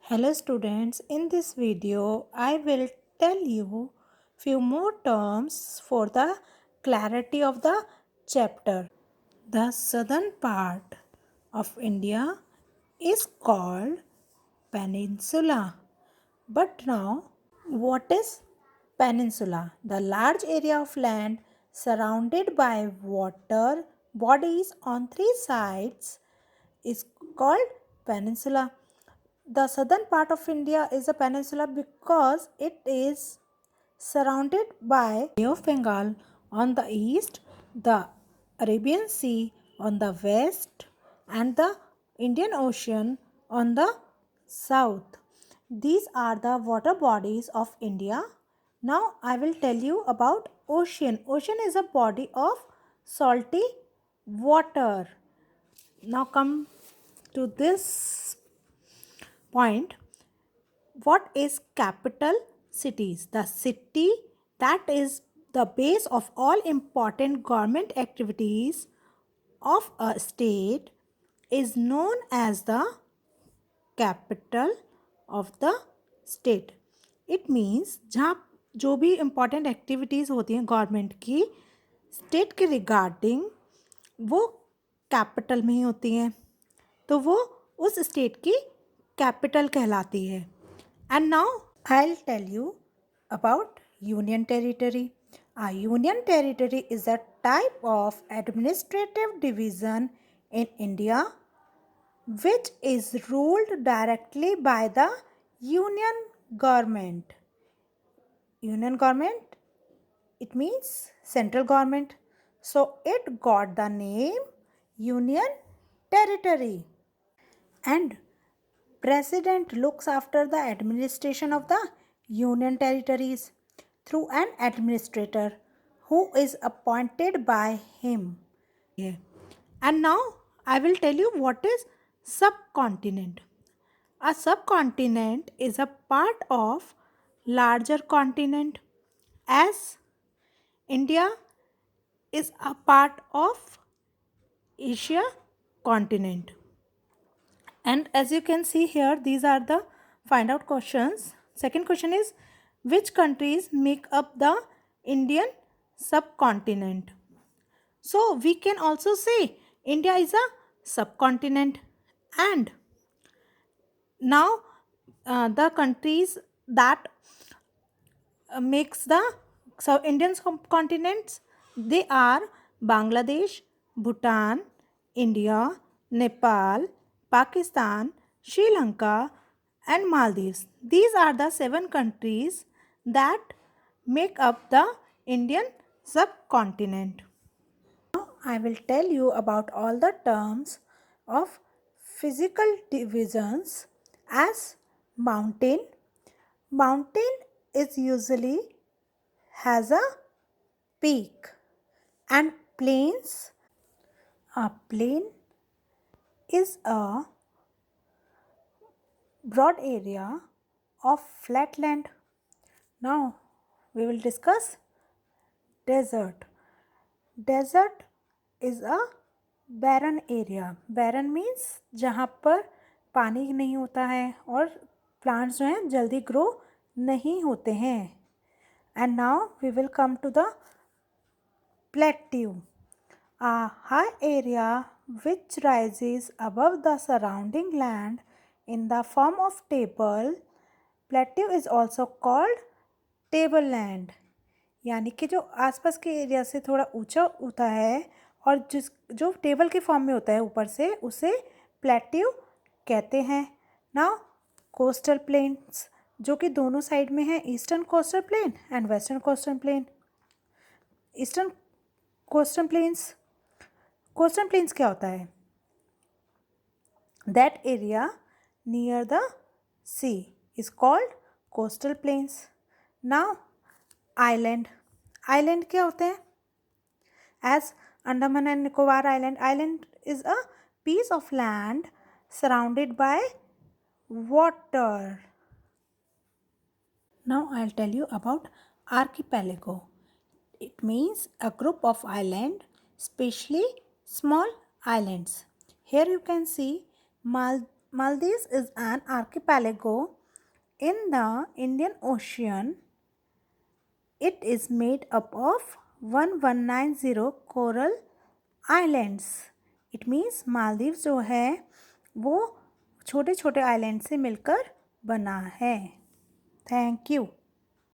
Hello students, in this video I will tell you few more terms for the clarity of the chapter. The southern part of India is called peninsula. But now, what is peninsula? The large area of land surrounded by water bodies on three sides is called peninsula. The southern part of India is a peninsula because it is surrounded by Bay of Bengal on the east, the Arabian Sea on the west, and the Indian Ocean on the south. These are the water bodies of India. Now I will tell you about ocean. Ocean is a body of salty water. Now come to this point. What is capital cities? The city that is the base of all important government activities of a state is known as the capital of the state. It means जहाँ जो भी important activities होती हैं government की state के regarding वो capital में ही होती हैं, तो वो उस स्टेट की कैपिटल कहलाती है. And now I'll tell you about Union Territory. A Union Territory is a type of administrative division in India which is ruled directly by the Union Government. Union Government, it means central government. So it got the name Union Territory. And President looks after the administration of the union territories through an administrator who is appointed by him. Yeah. And now I will tell you what is subcontinent. A subcontinent is a part of larger continent, as India is a part of Asia continent. And as you can see here, these are the find out questions. Second question is, which countries make up the Indian subcontinent? So we can also say India is a subcontinent. And now the countries that makes the Indian subcontinents, they are Bangladesh, Bhutan, India, Nepal, Pakistan, Sri Lanka, and Maldives. These are the 7 countries that make up the Indian subcontinent. Now I will tell you about all the terms of physical divisions as mountain. Mountain is usually has a peak, and plains. A plain is a broad area of flat land. Now we will discuss desert. Desert is a barren area. Barren means जहाँ पर पानी नहीं होता है और plants जो हैं जल्दी ग्रो नहीं होते हैं. And now we will come to the plateau, a high area which rises above the surrounding land in the form of table. Plateau is also called tableland. यानी कि जो आसपास के एरिया से थोड़ा ऊंचा होता है और जो टेबल के फॉर्म में होता है ऊपर से, उसे प्लेट्यू कहते हैं. नाउ कोस्टल प्लेन्स, जो कि दोनों साइड में है, eastern coastal plain and western coastal plain. Eastern coastal plains क्या होता है? That area near the sea is called coastal plains. Now island. Island क्या होते हैं? As Andaman and Nicobar island. Island is a piece of land surrounded by water. Now I'll tell you about archipelago. It means a group of islands, especially small islands. Here you can see Maldives is an archipelago in the Indian Ocean. It is made up of 1190 coral islands. It means Maldives जो है वो छोटे छोटे island से मिलकर बना है. Thank you.